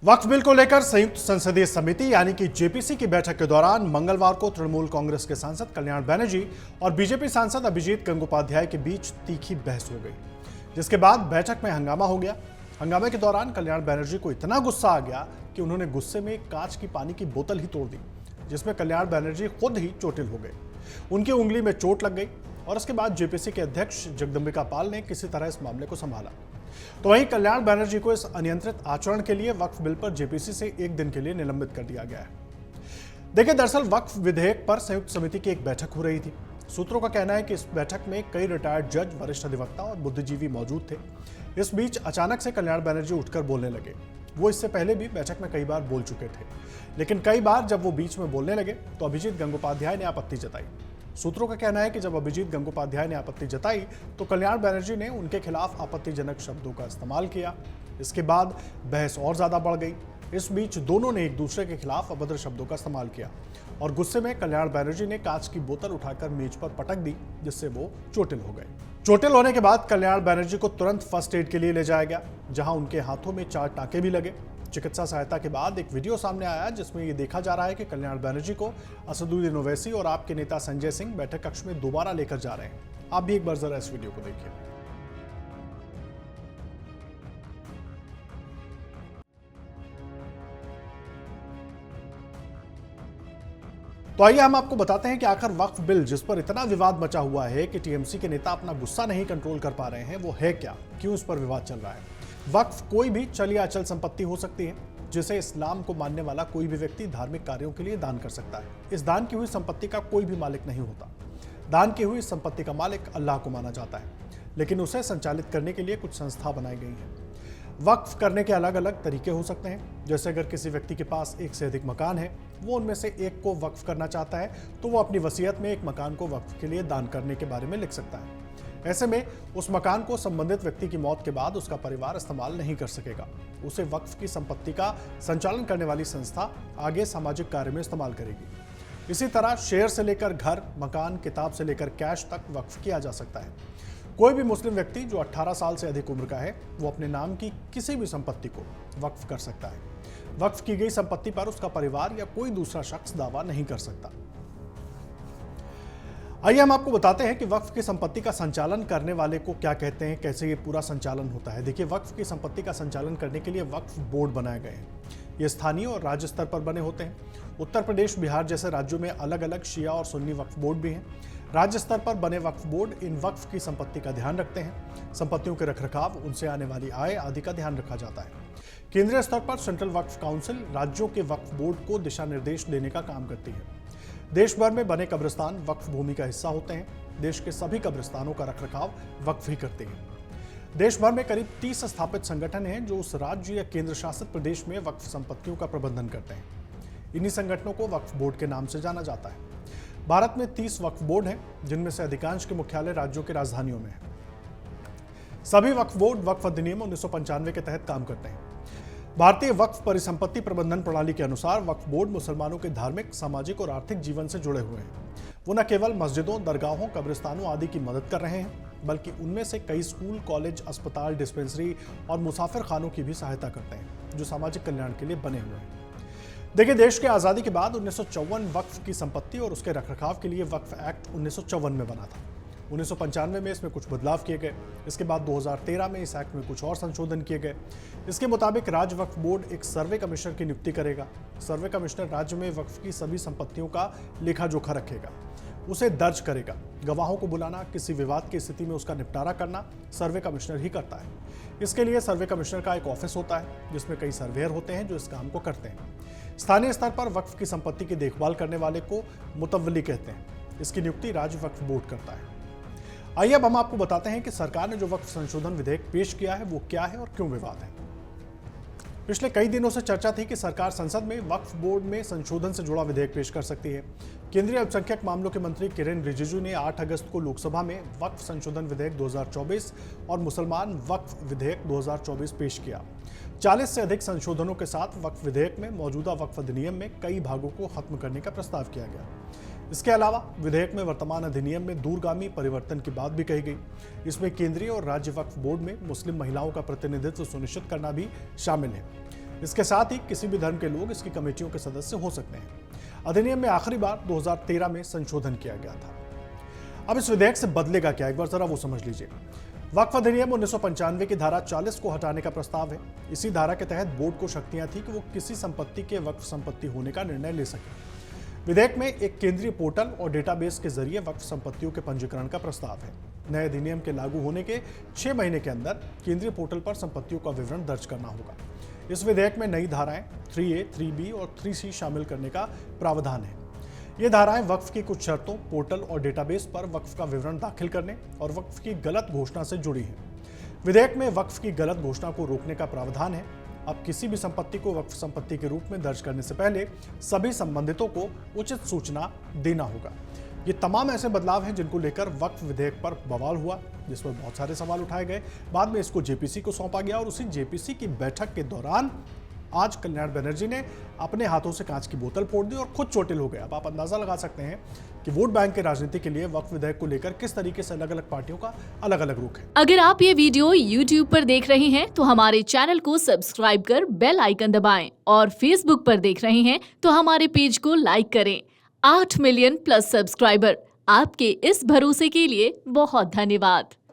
वक्फ bill को लेकर संयुक्त संसदीय समिति यानी कि जेपीसी की बैठक के दौरान मंगलवार को तृणमूल कांग्रेस के सांसद कल्याण बनर्जी और बीजेपी सांसद अभिजीत गंगोपाध्याय के बीच तीखी बहस हो गई, जिसके बाद बैठक में हंगामा हो गया। हंगामे के दौरान कल्याण बनर्जी को इतना गुस्सा आ गया कि उन्होंने गुस्से में कांच की पानी की बोतल ही तोड़ दी, जिसमें कल्याण बनर्जी खुद ही चोटिल हो गए। उनकी उंगली में चोट लग गई और उसके बाद जेपीसी के अध्यक्ष जगदंबिका पाल ने किसी तरह इस मामले को संभाला। तो वहीं कल्याण बनर्जी को इस अनियंत्रित आचरण के लिए वक्फ बिल पर जेपीसी से एक दिन के लिए निलंबित कर दिया गया है। देखिए, दरअसल वक्फ विधेयक पर संयुक्त समिति की एक बैठक हो रही थी। सूत्रों का कहना है कि इस बैठक में कई रिटायर्ड जज, वरिष्ठ अधिवक्ता और बुद्धिजीवी मौजूद थे। इस बीच अचानक से कल्याण बनर्जी उठकर बोलने लगे। वो इससे पहले भी बैठक में कई बार बोल चुके थे, लेकिन कई बार जब वो बीच में बोलने लगे तो अभिजीत गंगोपाध्याय ने आपत्ति जताई। सूत्रों का कहना है कि जब अभिजीत गंगोपाध्याय ने आपत्ति जताई तो कल्याण बनर्जी ने उनके खिलाफ आपत्तिजनक शब्दों का इस्तेमाल किया। इसके बाद बहस और ज्यादा बढ़ गई। इस बीच दोनों ने एक दूसरे के खिलाफ अभद्र शब्दों का इस्तेमाल किया और गुस्से में कल्याण बनर्जी ने कांच की बोतल उठाकर मेज पर पटक दी, जिससे वो चोटिल हो गए। चोटिल होने के बाद कल्याण बनर्जी को तुरंत फर्स्ट एड के लिए ले जाया गया, जहां उनके हाथों में 4 टांके भी लगे। चिकित्सा सहायता के बाद एक वीडियो सामने आया जिसमें ये देखा जा रहा है कि कल्याण बनर्जी को असदुद्दीन ओवैसी और आप के नेता संजय सिंह बैठक कक्ष में दोबारा लेकर जा रहे हैं। आप भी एक बार जरा इस वीडियो को देखिए। तो आइए हम आपको बताते हैं कि आखिर वक्फ बिल, जिस पर इतना विवाद मचा हुआ है कि टीएमसी के नेता अपना गुस्सा नहीं कंट्रोल कर पा रहे हैं, वो है क्या, क्यों इस पर विवाद चल रहा है। वक्फ कोई भी चल या अचल संपत्ति हो सकती है, जिसे इस्लाम को मानने वाला कोई भी व्यक्ति धार्मिक कार्यों के लिए दान कर सकता है। इस दान की हुई संपत्ति का कोई भी मालिक नहीं होता। दान की हुई संपत्ति का मालिक अल्लाह को माना जाता है, लेकिन उसे संचालित करने के लिए कुछ संस्था बनाई गई है। वक्फ करने के अलग अलग तरीके हो सकते हैं। जैसे अगर किसी व्यक्ति के पास एक से अधिक मकान है, वो उनमें से एक को वक्फ करना चाहता है, तो वो अपनी वसीयत में एक मकान को वक्फ के लिए दान करने के बारे में लिख सकता है। ऐसे में उस मकान को संबंधित व्यक्ति की मौत के बाद उसका परिवार इस्तेमाल नहीं कर सकेगा। उसे वक्फ की संपत्ति का संचालन करने वाली संस्था आगे सामाजिक कार्य में इस्तेमाल करेगी। इसी तरह शेयर से लेकर घर, मकान, किताब से लेकर कैश तक वक्फ किया जा सकता है। कोई भी मुस्लिम व्यक्ति जो 18 साल से अधिक उम्र का है, वो अपने नाम की किसी भी संपत्ति को वक्फ कर सकता है। वक्फ की गई संपत्ति पर उसका परिवार या कोई दूसरा शख्स दावा नहीं कर सकता। आइए हम आपको बताते हैं कि वक्फ की संपत्ति का संचालन करने वाले को क्या कहते हैं, कैसे ये पूरा संचालन होता है। देखिए, वक्फ की संपत्ति का संचालन करने के लिए वक्फ बोर्ड बनाए गए हैं। ये स्थानीय और राज्य स्तर पर बने होते हैं। उत्तर प्रदेश, बिहार जैसे राज्यों में अलग अलग शिया और सुन्नी वक्फ बोर्ड भी हैं। राज्य स्तर पर बने वक्फ बोर्ड इन वक्फ की संपत्ति का ध्यान रखते हैं। संपत्तियों के रखरखाव, उनसे आने वाली आय आदि का ध्यान रखा जाता है। केंद्रीय स्तर पर सेंट्रल वक्फ काउंसिल राज्यों के वक्फ बोर्ड को दिशा निर्देश देने का काम करती है। देश भर में बने कब्रिस्तान वक्फ भूमि का हिस्सा होते हैं। देश के सभी कब्रिस्तानों का रखरखाव वक्फ ही करते हैं। देश भर में करीब 30 स्थापित संगठन हैं जो उस राज्य या केंद्र शासित प्रदेश में वक्फ संपत्तियों का प्रबंधन करते हैं। इन्हीं संगठनों को वक्फ बोर्ड के नाम से जाना जाता है। भारत में 30 वक्फ बोर्ड हैं, जिनमें से अधिकांश के मुख्यालय राज्यों की राजधानियों में है। सभी वक्फ बोर्ड वक्फ अधिनियम 1995 के तहत काम करते हैं। भारतीय वक्फ परिसंपत्ति प्रबंधन प्रणाली के अनुसार वक्फ बोर्ड मुसलमानों के धार्मिक, सामाजिक और आर्थिक जीवन से जुड़े हुए हैं। वो न केवल मस्जिदों, दरगाहों, कब्रिस्तानों आदि की मदद कर रहे हैं, बल्कि उनमें से कई स्कूल, कॉलेज, अस्पताल, डिस्पेंसरी और मुसाफिर खानों की भी सहायता करते हैं, जो सामाजिक कल्याण के लिए बने हुए हैं। देखिए, देश के आज़ादी के बाद 1954 वक्फ की संपत्ति और उसके रखरखाव के लिए वक्फ एक्ट 1954 में बना था। 1995 में इसमें कुछ बदलाव किए गए। इसके बाद 2013 में इस एक्ट में कुछ और संशोधन किए गए। इसके मुताबिक राज्य वक्फ बोर्ड एक सर्वे कमिश्नर की नियुक्ति करेगा। सर्वे कमिश्नर राज्य में वक्फ की सभी संपत्तियों का लेखा जोखा रखेगा, उसे दर्ज करेगा। गवाहों को बुलाना, किसी विवाद की स्थिति में उसका निपटारा करना सर्वे कमिश्नर ही करता है। इसके लिए सर्वे कमिश्नर का एक ऑफिस होता है, जिसमें कई सर्वेयर होते हैं जो इस काम को करते हैं। स्थानीय स्तर पर वक्फ की संपत्ति की देखभाल करने वाले को मुतव्वली कहते हैं। इसकी नियुक्ति राज्य वक्फ बोर्ड करता है। आइए अब हम आपको बताते हैं कि सरकार ने जो वक्फ संशोधन विधेयक पेश किया है वो क्या है और क्यों विवाद है। पिछले कई दिनों से चर्चा थी कि सरकार संसद में वक्फ बोर्ड में संशोधन से जुड़ा विधेयक पेश कर सकती है। केंद्रीय अल्पसंख्यक मामलों के मंत्री किरेन रिजिजू ने 8 अगस्त को लोकसभा में वक्फ संशोधन विधेयक 2024 और मुसलमान वक्फ विधेयक 2024 पेश किया। 40 से अधिक संशोधनों के साथ वक्फ विधेयक में मौजूदा वक्फ अधिनियम में कई भागों को खत्म करने का प्रस्ताव किया गया। इसके अलावा विधेयक में वर्तमान अधिनियम में दूरगामी परिवर्तन की बात भी कही गई। इसमें केंद्रीय और राज्य वक्फ बोर्ड में मुस्लिम महिलाओं का प्रतिनिधित्व सुनिश्चित करना भी शामिल है। इसके साथ ही किसी भी धर्म के लोग इसकी कमेटियों के सदस्य हो सकते हैं। अधिनियम में आखिरी बार 2013 में संशोधन किया गया था। अब इस विधेयक से बदलेगा क्या, एक बार जरा वो समझ लीजिए। वक्फ अधिनियम 1995 की धारा 40 को हटाने का प्रस्ताव है। इसी धारा के तहत बोर्ड को शक्तियां थी कि वो किसी संपत्ति के वक्फ संपत्ति होने का निर्णय ले सके। विधेयक में एक केंद्रीय पोर्टल और डेटाबेस के जरिए वक्फ संपत्तियों के पंजीकरण का प्रस्ताव है। नए अधिनियम के लागू होने के 6 महीने के अंदर केंद्रीय पोर्टल पर संपत्तियों का विवरण दर्ज करना होगा। इस विधेयक में नई धाराएं 3A, 3B और 3C शामिल करने का प्रावधान है। ये धाराएं वक्फ की कुछ शर्तों, पोर्टल और डेटाबेस पर वक्फ का विवरण दाखिल करने और वक्फ की गलत घोषणा से जुड़ी हैं। विधेयक में वक्फ की गलत घोषणा को रोकने का प्रावधान है। अब किसी भी संपत्ति को वक्फ संपत्ति के रूप में दर्ज करने से पहले सभी संबंधितों को उचित सूचना देना होगा। ये तमाम ऐसे बदलाव हैं जिनको लेकर वक्फ विधेयक पर बवाल हुआ, जिस पर बहुत सारे सवाल उठाए गए। बाद में इसको जेपीसी को सौंपा गया और उसी जेपीसी की बैठक के दौरान आज कल्याण बनर्जी ने अपने हाथों से कांच की बोतल फोड़ दी और खुद चोटिल हो गए। अब आप अंदाजा लगा सकते हैं कि वोट बैंक की राजनीति के लिए वक्फ विधेयक को लेकर किस तरीके से अलग अलग पार्टियों का अलग अलग रुख है। अगर आप ये वीडियो YouTube पर देख रहे हैं तो हमारे चैनल को सब्सक्राइब कर बेल आइकन दबाएं और Facebook पर देख रहे हैं तो हमारे पेज को लाइक करें। 8 मिलियन प्लस सब्सक्राइबर, आपके इस भरोसे के लिए बहुत धन्यवाद।